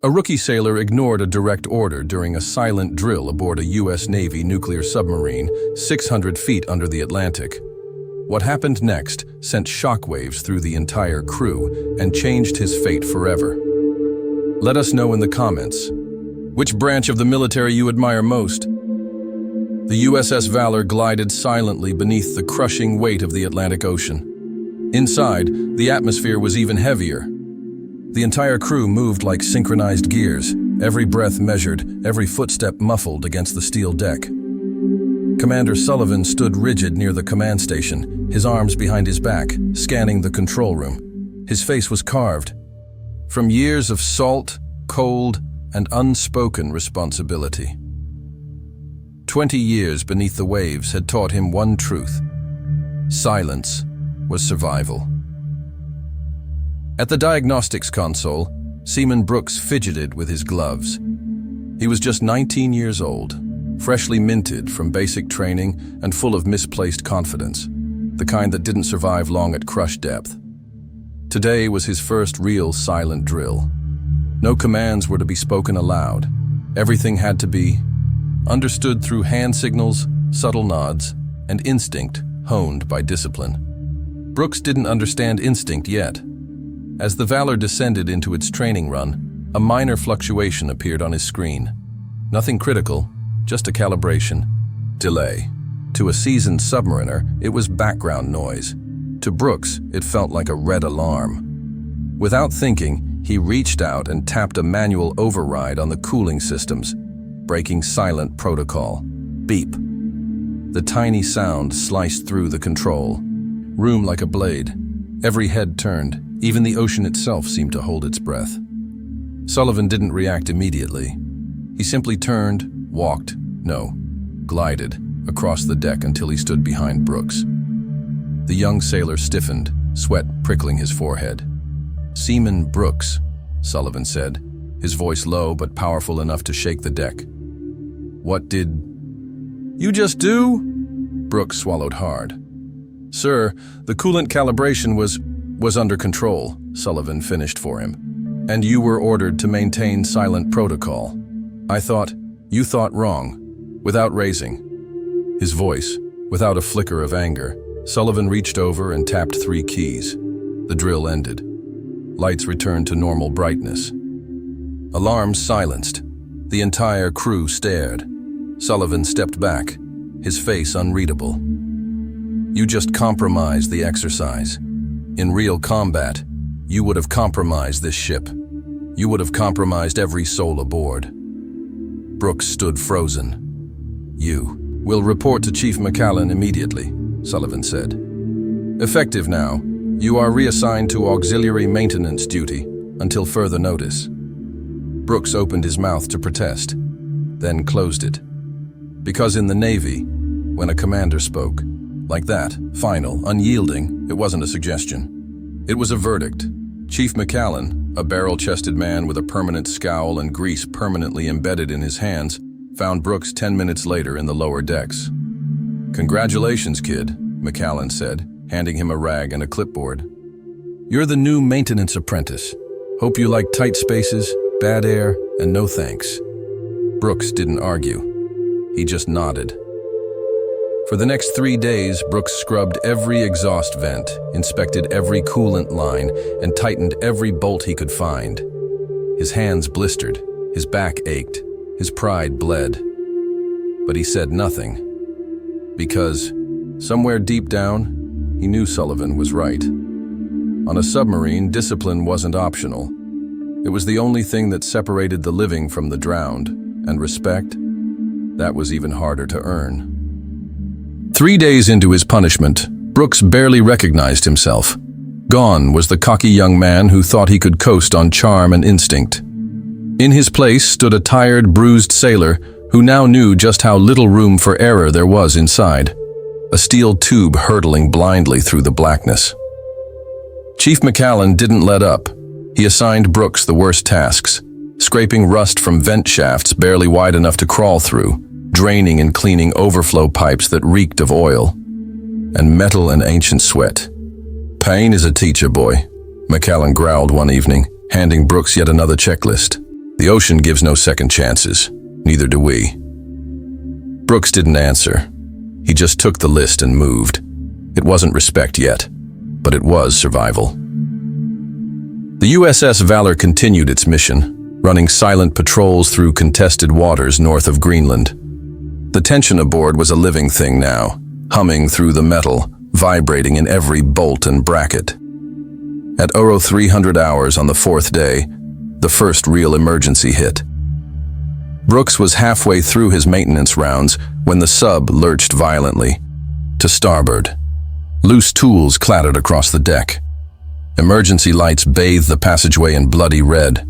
A rookie sailor ignored a direct order during a silent drill aboard a U.S. Navy nuclear submarine 600 feet under the Atlantic. What happened next sent shockwaves through the entire crew and changed his fate forever. Let us know in the comments. Which branch of the military you admire most? The USS Valor glided silently beneath the crushing weight of the Atlantic Ocean. Inside, the atmosphere was even heavier. The entire crew moved like synchronized gears, every breath measured, every footstep muffled against the steel deck. Commander Sullivan stood rigid near the command station, his arms behind his back, scanning the control room. His face was carved. From years of salt, cold, and unspoken responsibility. 20 years beneath the waves had taught him one truth. Silence was survival. At the diagnostics console, Seaman Brooks fidgeted with his gloves. He was just 19 years old, freshly minted from basic training and full of misplaced confidence, the kind that didn't survive long at crush depth. Today was his first real silent drill. No commands were to be spoken aloud. Everything had to be understood through hand signals, subtle nods, and instinct honed by discipline. Brooks didn't understand instinct yet. As the Valor descended into its training run, a minor fluctuation appeared on his screen. Nothing critical, just a calibration. Delay. To a seasoned submariner, it was background noise. To Brooks, it felt like a red alarm. Without thinking, he reached out and tapped a manual override on the cooling systems, breaking silent protocol. Beep. The tiny sound sliced through the control room like a blade. Every head turned. Even the ocean itself seemed to hold its breath. Sullivan didn't react immediately. He simply turned, glided across the deck until he stood behind Brooks. The young sailor stiffened, sweat prickling his forehead. "Seaman Brooks," Sullivan said, his voice low but powerful enough to shake the deck. "What did you just do?" Brooks swallowed hard. "Sir, the coolant calibration was under control," Sullivan finished for him. "And you were ordered to maintain silent protocol. You thought wrong." Without raising his voice, without a flicker of anger, Sullivan reached over and tapped 3 keys. The drill ended. Lights returned to normal brightness. Alarms silenced. The entire crew stared. Sullivan stepped back, his face unreadable. "You just compromised the exercise. In real combat, you would have compromised this ship. You would have compromised every soul aboard." Brooks stood frozen. "You will report to Chief McCallan immediately," Sullivan said. "Effective now, you are reassigned to auxiliary maintenance duty until further notice." Brooks opened his mouth to protest, then closed it. Because in the Navy, when a commander spoke, like that, final, unyielding, it wasn't a suggestion. It was a verdict. Chief McCallan, a barrel-chested man with a permanent scowl and grease permanently embedded in his hands, found Brooks 10 minutes later in the lower decks. "Congratulations, kid," McCallan said, handing him a rag and a clipboard. "You're the new maintenance apprentice. Hope you like tight spaces, bad air, and no thanks." Brooks didn't argue. He just nodded. For the next 3 days, Brooks scrubbed every exhaust vent, inspected every coolant line, and tightened every bolt he could find. His hands blistered, his back ached, his pride bled. But he said nothing. Because, somewhere deep down, he knew Sullivan was right. On a submarine, discipline wasn't optional. It was the only thing that separated the living from the drowned, and respect, that was even harder to earn. 3 days into his punishment, Brooks barely recognized himself. Gone was the cocky young man who thought he could coast on charm and instinct. In his place stood a tired, bruised sailor who now knew just how little room for error there was inside. A steel tube hurtling blindly through the blackness. Chief McCallan didn't let up. He assigned Brooks the worst tasks, scraping rust from vent shafts barely wide enough to crawl through, draining and cleaning overflow pipes that reeked of oil, and metal and ancient sweat. "Pain is a teacher, boy," McCallan growled one evening, handing Brooks yet another checklist. The ocean gives no second chances. Neither do we. Brooks didn't answer. He just took the list and moved. It wasn't respect yet, but it was survival. The USS Valor continued its mission, running silent patrols through contested waters north of Greenland. The tension aboard was a living thing now, humming through the metal, vibrating in every bolt and bracket. At 0300 hours on the fourth day, the first real emergency hit. Brooks was halfway through his maintenance rounds when the sub lurched violently. To starboard. Loose tools clattered across the deck. Emergency lights bathed the passageway in bloody red.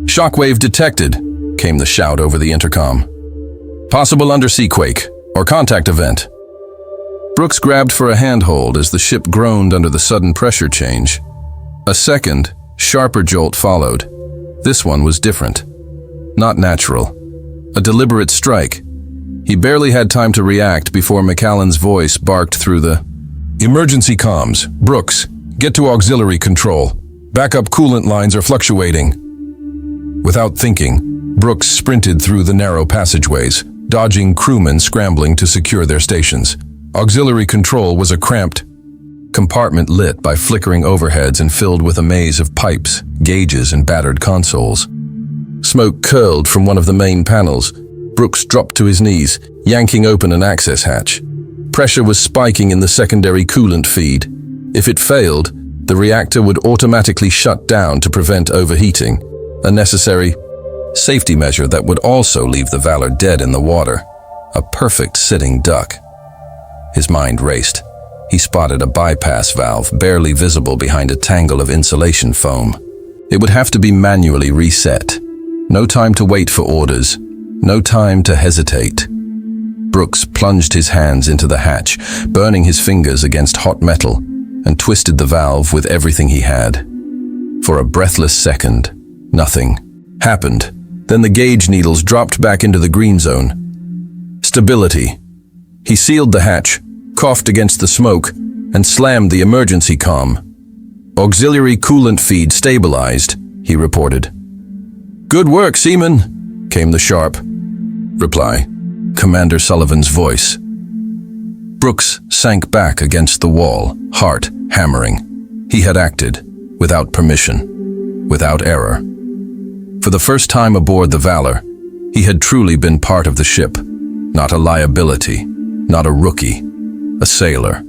"Shockwave detected," came the shout over the intercom. "Possible undersea quake or contact event." Brooks grabbed for a handhold as the ship groaned under the sudden pressure change. A second, sharper jolt followed. This one was different. Not natural. A deliberate strike. He barely had time to react before McAllen's voice barked through the emergency comms. "Brooks, get to auxiliary control. Backup coolant lines are fluctuating." Without thinking, Brooks sprinted through the narrow passageways, dodging crewmen scrambling to secure their stations. Auxiliary control was a cramped compartment lit by flickering overheads and filled with a maze of pipes, gauges, and battered consoles. Smoke curled from one of the main panels. Brooks dropped to his knees, yanking open an access hatch. Pressure was spiking in the secondary coolant feed. If it failed, the reactor would automatically shut down to prevent overheating, a necessary safety measure that would also leave the Valor dead in the water, a perfect sitting duck. His mind raced. He spotted a bypass valve barely visible behind a tangle of insulation foam. It would have to be manually reset. No time to wait for orders. No time to hesitate. Brooks plunged his hands into the hatch, burning his fingers against hot metal, and twisted the valve with everything he had. For a breathless second, nothing happened. Then the gauge needles dropped back into the green zone. Stability. He sealed the hatch, coughed against the smoke, and slammed the emergency comm. "Auxiliary coolant feed stabilized," he reported. "Good work, Seaman," came the sharp reply, Commander Sullivan's voice. Brooks sank back against the wall, heart hammering. He had acted without permission, without error. For the first time aboard the Valor, he had truly been part of the ship, not a liability, not a rookie, a sailor.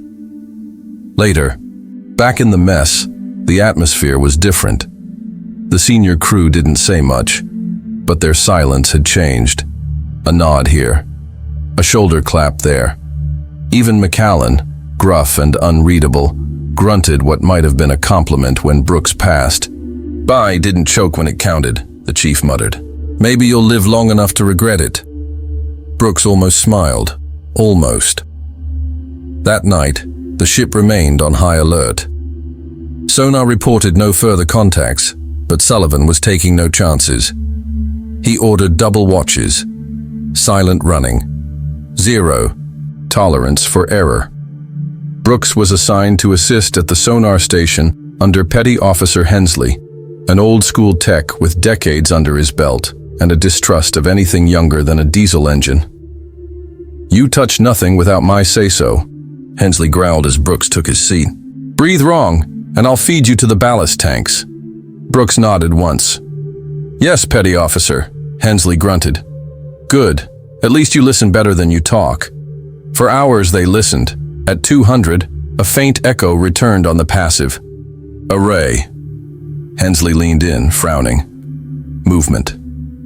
Later, back in the mess, the atmosphere was different. The senior crew didn't say much, but their silence had changed. A nod here, a shoulder clap there. Even McAllen, gruff and unreadable, grunted what might have been a compliment when Brooks passed. "Bye didn't choke when it counted," the chief muttered. "Maybe you'll live long enough to regret it." Brooks almost smiled. Almost. That night, the ship remained on high alert. Sonar reported no further contacts, but Sullivan was taking no chances. He ordered double watches, silent running, zero tolerance for error. Brooks was assigned to assist at the sonar station under Petty Officer Hensley, an old-school tech with decades under his belt and a distrust of anything younger than a diesel engine. "You touch nothing without my say-so," Hensley growled as Brooks took his seat. "Breathe wrong, and I'll feed you to the ballast tanks." Brooks nodded once. "Yes, Petty Officer," Hensley grunted. "Good. At least you listen better than you talk." For hours they listened. At 200, a faint echo returned on the passive. "Array." Hensley leaned in, frowning. Movement.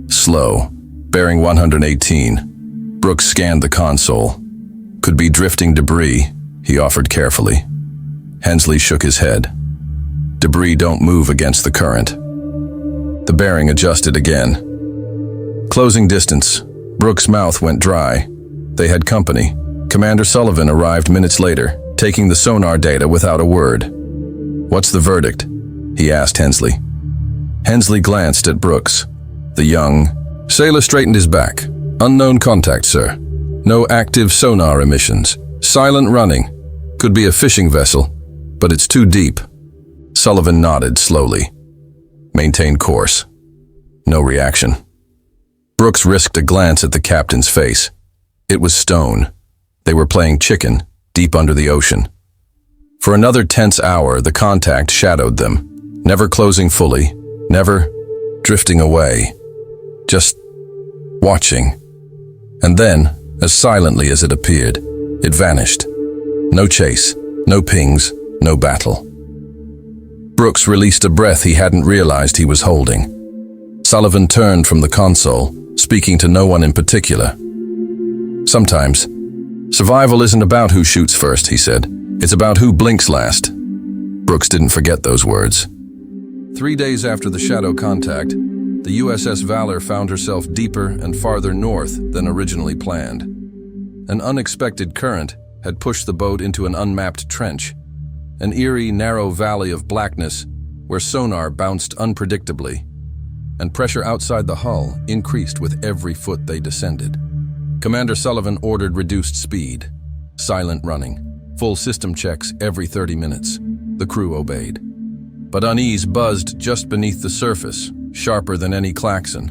Slow. Bearing 118. Brooks scanned the console. "Could be drifting debris," he offered carefully. Hensley shook his head. "Debris don't move against the current." The bearing adjusted again. Closing distance. Brooks' mouth went dry. They had company. Commander Sullivan arrived minutes later, taking the sonar data without a word. "What's the verdict?" he asked Hensley. Hensley glanced at Brooks. The young sailor straightened his back. "Unknown contact, sir. No active sonar emissions. Silent running. Could be a fishing vessel, but it's too deep." Sullivan nodded slowly. "Maintain course." No reaction. Brooks risked a glance at the captain's face. It was stone. They were playing chicken, deep under the ocean. For another tense hour, the contact shadowed them, never closing fully, never drifting away, just watching. And then, as silently as it appeared, it vanished. No chase, no pings, no battle. Brooks released a breath he hadn't realized he was holding. Sullivan turned from the console, speaking to no one in particular. Sometimes, survival isn't about who shoots first, he said. It's about who blinks last. Brooks didn't forget those words. 3 days after the shadow contact, the USS Valor found herself deeper and farther north than originally planned. An unexpected current had pushed the boat into an unmapped trench, an eerie, narrow valley of blackness where sonar bounced unpredictably, and pressure outside the hull increased with every foot they descended. Commander Sullivan ordered reduced speed, silent running, full system checks every 30 minutes. The crew obeyed. But unease buzzed just beneath the surface, sharper than any klaxon.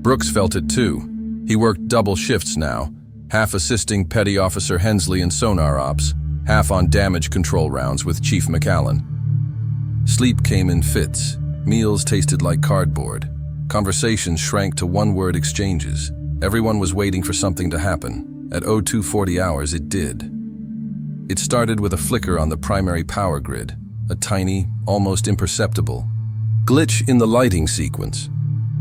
Brooks felt it too. He worked double shifts now, half assisting Petty Officer Hensley in sonar ops, half on damage control rounds with Chief McAllen. Sleep came in fits. Meals tasted like cardboard. Conversations shrank to one-word exchanges. Everyone was waiting for something to happen. At 0240 hours, it did. It started with a flicker on the primary power grid, a tiny, almost imperceptible glitch in the lighting sequence.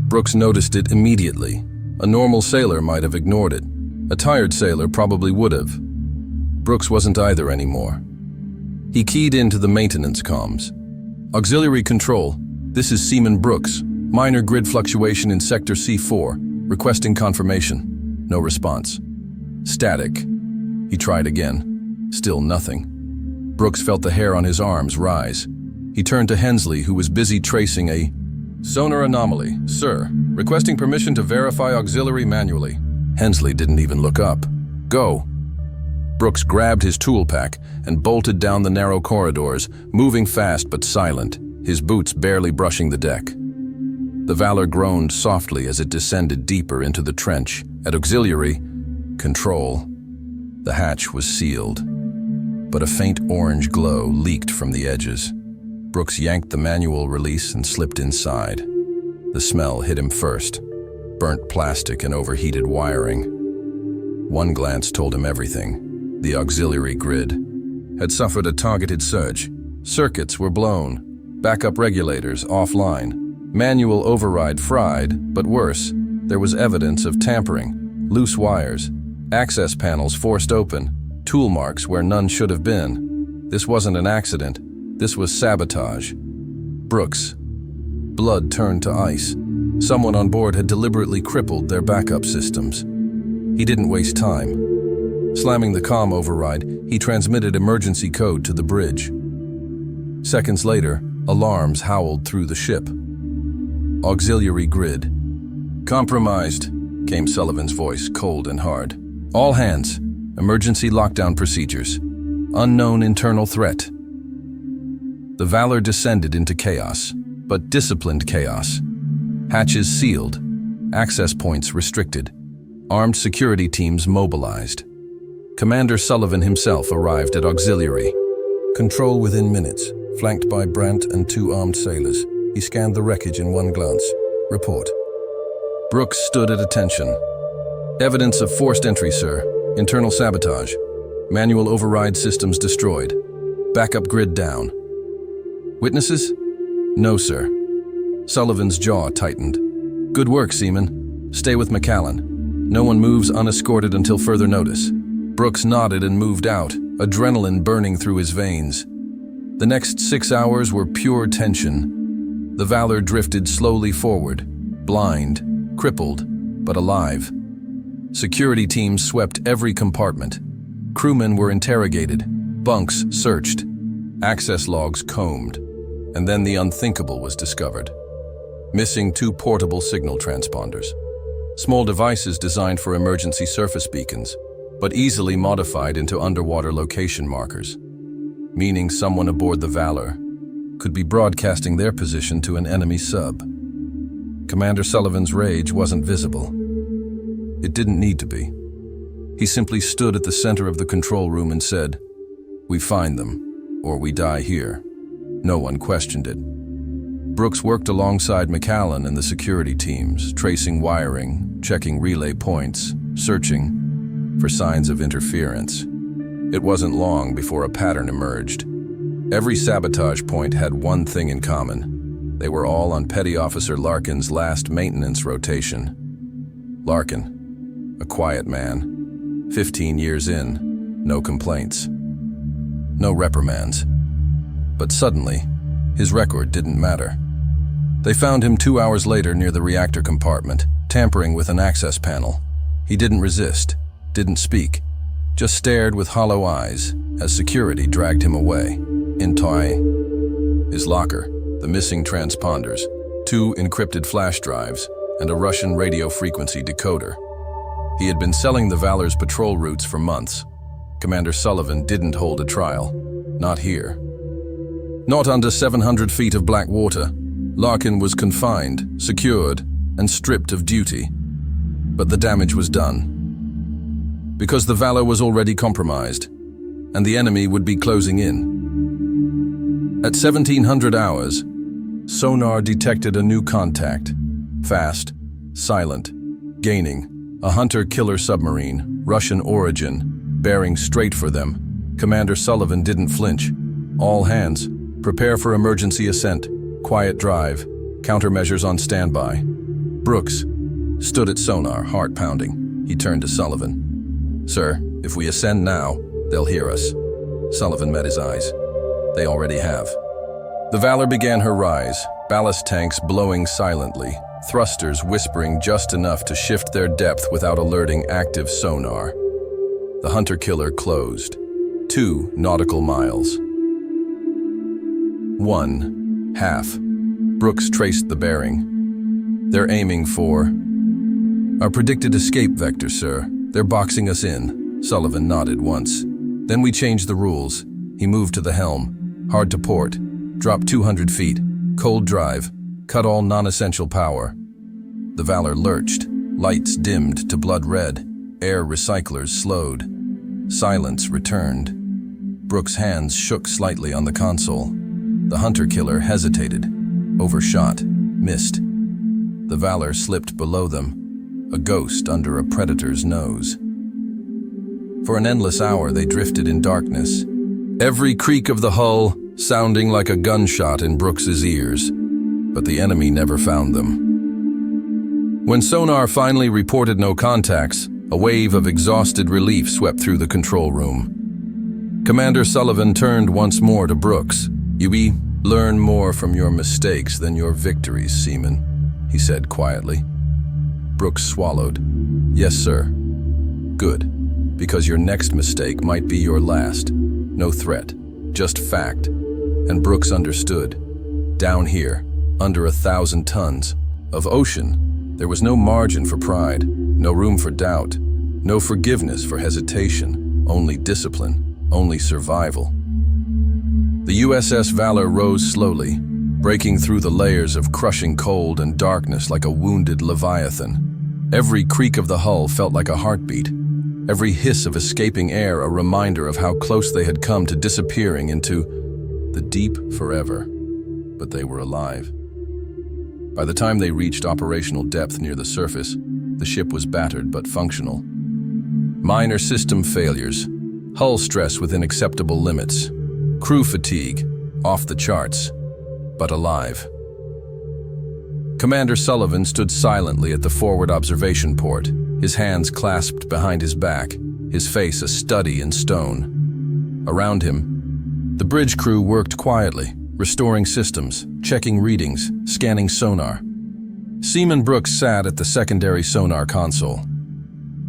Brooks noticed it immediately. A normal sailor might have ignored it. A tired sailor probably would have. Brooks wasn't either anymore. He keyed into the maintenance comms. Auxiliary control, this is Seaman Brooks. Minor grid fluctuation in Sector C4. Requesting confirmation. No response. Static. He tried again. Still nothing. Brooks felt the hair on his arms rise. He turned to Hensley, who was busy tracing a sonar anomaly. Sir, requesting permission to verify auxiliary manually. Hensley didn't even look up. Go. Brooks grabbed his tool pack and bolted down the narrow corridors, moving fast but silent, his boots barely brushing the deck. The Valor groaned softly as it descended deeper into the trench. At auxiliary control, the hatch was sealed, but a faint orange glow leaked from the edges. Brooks yanked the manual release and slipped inside. The smell hit him first. Burnt plastic and overheated wiring. One glance told him everything. The auxiliary grid had suffered a targeted surge. Circuits were blown. Backup regulators offline. Manual override fried, but worse, there was evidence of tampering. Loose wires. Access panels forced open. Tool marks where none should have been. This wasn't an accident. This was sabotage. Brooks. Blood turned to ice. Someone on board had deliberately crippled their backup systems. He didn't waste time. Slamming the comm override, he transmitted emergency code to the bridge. Seconds later, alarms howled through the ship. Auxiliary grid. Compromised, came Sullivan's voice, cold and hard. All hands. Emergency lockdown procedures. Unknown internal threat. The Valor descended into chaos, but disciplined chaos. Hatches sealed, access points restricted, armed security teams mobilized. Commander Sullivan himself arrived at auxiliary. Control within minutes, flanked by Brandt and 2 armed sailors. He scanned the wreckage in one glance. Report. Brooks stood at attention. Evidence of forced entry, sir. Internal sabotage. Manual override systems destroyed. Backup grid down. Witnesses? No, sir. Sullivan's jaw tightened. Good work, Seaman. Stay with McAllen. No one moves unescorted until further notice. Brooks nodded and moved out, adrenaline burning through his veins. The next 6 hours were pure tension. The Valor drifted slowly forward, blind, crippled, but alive. Security teams swept every compartment. Crewmen were interrogated, bunks searched, access logs combed, and then the unthinkable was discovered. Missing 2 portable signal transponders. Small devices designed for emergency surface beacons, but easily modified into underwater location markers, meaning someone aboard the Valor could be broadcasting their position to an enemy sub. Commander Sullivan's rage wasn't visible. It didn't need to be. He simply stood at the center of the control room and said, "We find them, or we die here." No one questioned it. Brooks worked alongside McAllen and the security teams, tracing wiring, checking relay points, searching for signs of interference. It wasn't long before a pattern emerged. Every sabotage point had one thing in common. They were all on Petty Officer Larkin's last maintenance rotation. Larkin, a quiet man, 15 years in, no complaints, no reprimands. But suddenly, his record didn't matter. They found him 2 hours later near the reactor compartment, tampering with an access panel. He didn't resist, didn't speak, just stared with hollow eyes as security dragged him away. Into his locker, the missing transponders, 2 encrypted flash drives, and a Russian radio frequency decoder. He had been selling the Valor's patrol routes for months. Commander Sullivan didn't hold a trial. Not here. Not under 700 feet of black water. Larkin was confined, secured, and stripped of duty. But the damage was done. Because the Valor was already compromised, and the enemy would be closing in. At 1700 hours, sonar detected a new contact. Fast, silent, gaining. A hunter-killer submarine, Russian origin, bearing straight for them. Commander Sullivan didn't flinch. All hands, prepare for emergency ascent. Quiet drive, countermeasures on standby. Brooks stood at sonar, heart pounding. He turned to Sullivan. "Sir, if we ascend now, they'll hear us." Sullivan met his eyes. "They already have." The Valor began her rise, ballast tanks blowing silently, thrusters whispering just enough to shift their depth without alerting active sonar. The hunter-killer closed. 2 nautical miles. 1.5. Brooks traced the bearing. "They're aiming for our predicted escape vector, sir. They're boxing us in." Sullivan nodded once. "Then we changed the rules." He moved to the helm. "Hard to port. Drop 200 feet. Cold drive. Cut all non-essential power." The Valor lurched. Lights dimmed to blood red. Air recyclers slowed. Silence returned. Brooks' hands shook slightly on the console. The hunter-killer hesitated, overshot, missed. The Valor slipped below them, a ghost under a predator's nose. For an endless hour they drifted in darkness, every creak of the hull sounding like a gunshot in Brooks's ears. But the enemy never found them. When sonar finally reported no contacts, a wave of exhausted relief swept through the control room. Commander Sullivan turned once more to Brooks. "You learn more from your mistakes than your victories, Seaman," he said quietly. Brooks swallowed. "Yes, sir." "Good, because your next mistake might be your last. No threat, just fact." And Brooks understood. Down here, under 1,000 tons of ocean, there was no margin for pride, no room for doubt, no forgiveness for hesitation, only discipline, only survival. The USS Valor rose slowly, breaking through the layers of crushing cold and darkness like a wounded leviathan. Every creak of the hull felt like a heartbeat, every hiss of escaping air a reminder of how close they had come to disappearing into the deep forever. But they were alive. By the time they reached operational depth near the surface, the ship was battered but functional. Minor system failures, hull stress within acceptable limits, crew fatigue, off the charts, but alive. Commander Sullivan stood silently at the forward observation port, his hands clasped behind his back, his face a study in stone. Around him, the bridge crew worked quietly, restoring systems, checking readings, scanning sonar. Seaman Brooks sat at the secondary sonar console.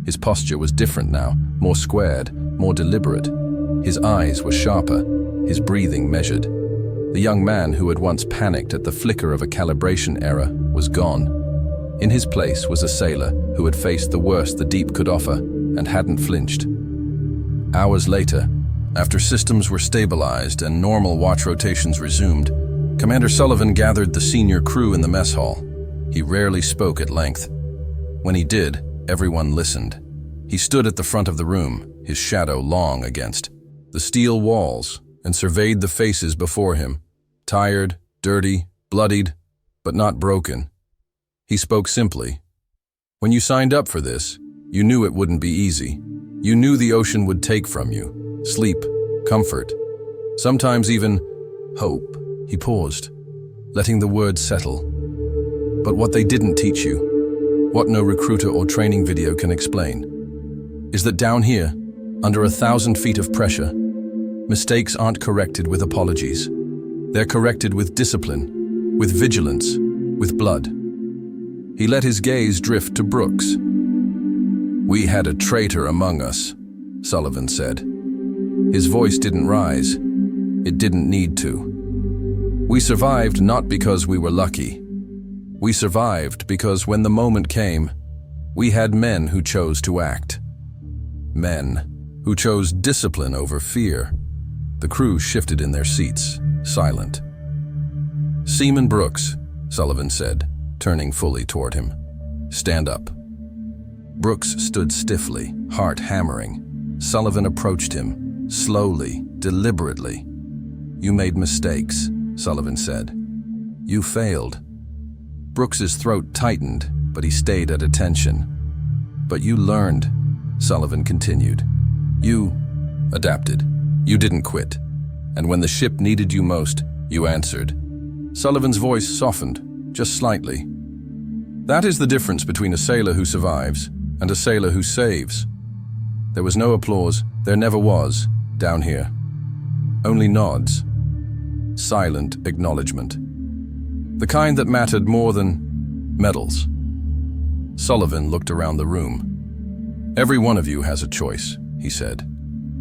His posture was different now, more squared, more deliberate. His eyes were sharper, his breathing measured. The young man who had once panicked at the flicker of a calibration error was gone. In his place was a sailor who had faced the worst the deep could offer and hadn't flinched. Hours later, after systems were stabilized and normal watch rotations resumed, Commander Sullivan gathered the senior crew in the mess hall. He rarely spoke at length. When he did, everyone listened. He stood at the front of the room, his shadow long against the steel walls, and surveyed the faces before him, tired, dirty, bloodied, but not broken. He spoke simply. When you signed up for this, you knew it wouldn't be easy. You knew the ocean would take from you sleep, comfort, sometimes even hope. He paused, letting the words settle. But what they didn't teach you, what no recruiter or training video can explain, is that down here, under 1,000 feet of pressure, mistakes aren't corrected with apologies. They're corrected with discipline, with vigilance, with blood. He let his gaze drift to Brooks. "We had a traitor among us," Sullivan said. His voice didn't rise. It didn't need to. "We survived not because we were lucky. We survived because when the moment came, we had men who chose to act. Men who chose discipline over fear." The crew shifted in their seats, silent. "Seaman Brooks," Sullivan said, turning fully toward him. "Stand up." Brooks stood stiffly, heart hammering. Sullivan approached him, slowly, deliberately. "You made mistakes," Sullivan said. "You failed." Brooks's throat tightened, but he stayed at attention. "But you learned," Sullivan continued. "You adapted. You didn't quit. And when the ship needed you most, you answered." Sullivan's voice softened, just slightly. "That is the difference between a sailor who survives and a sailor who saves." There was no applause, there never was, down here. Only nods. Silent acknowledgement. The kind that mattered more than medals. Sullivan looked around the room. "Every one of you has a choice," he said.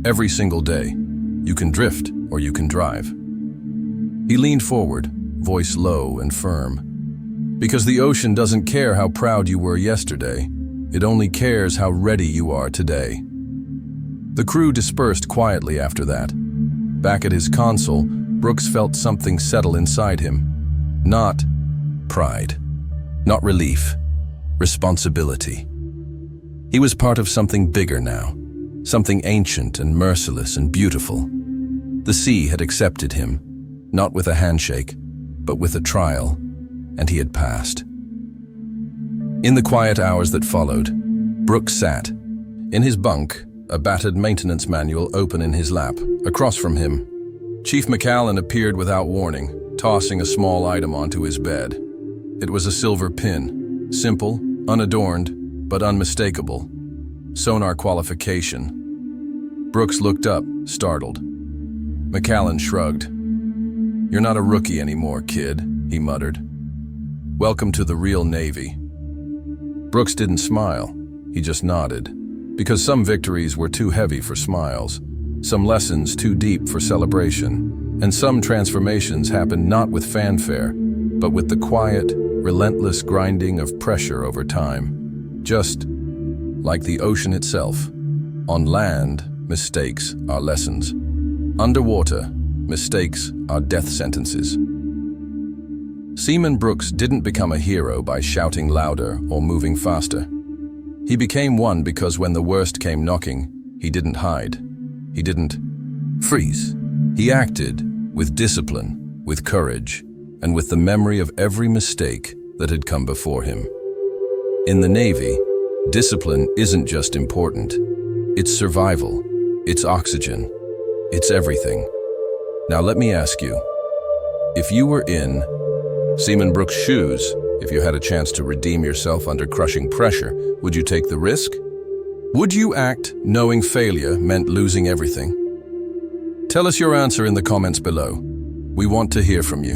"Every single day. You can drift or you can drive." He leaned forward, voice low and firm. "Because the ocean doesn't care how proud you were yesterday. It only cares how ready you are today." The crew dispersed quietly after that. Back at his console, Brooks felt something settle inside him. Not pride, not relief, responsibility. He was part of something bigger now, something ancient and merciless and beautiful. The sea had accepted him, not with a handshake, but with a trial, and he had passed. In the quiet hours that followed, Brooks sat. In his bunk, a battered maintenance manual open in his lap. Across from him, Chief McAllen appeared without warning, tossing a small item onto his bed. It was a silver pin, simple, unadorned, but unmistakable. Sonar qualification. Brooks looked up, startled. McAllen shrugged. "You're not a rookie anymore, kid," he muttered. "Welcome to the real Navy." Brooks didn't smile, he just nodded, because some victories were too heavy for smiles, some lessons too deep for celebration, and some transformations happened not with fanfare, but with the quiet, relentless grinding of pressure over time. Just like the ocean itself. On land, mistakes are lessons. Underwater, mistakes are death sentences. Seaman Brooks didn't become a hero by shouting louder or moving faster. He became one because when the worst came knocking, he didn't hide. He didn't freeze. He acted with discipline, with courage, and with the memory of every mistake that had come before him. In the Navy, discipline isn't just important. It's survival. It's oxygen. It's everything. Now let me ask you, if you were in Seaman Brooks' shoes, if you had a chance to redeem yourself under crushing pressure, would you take the risk? Would you act knowing failure meant losing everything? Tell us your answer in the comments below. We want to hear from you.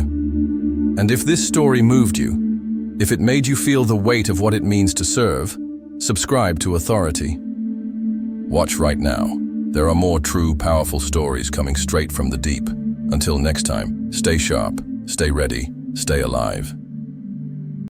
And if this story moved you, if it made you feel the weight of what it means to serve, subscribe to Authority. Watch right now. There are more true, powerful stories coming straight from the deep. Until next time, stay sharp, stay ready, stay alive.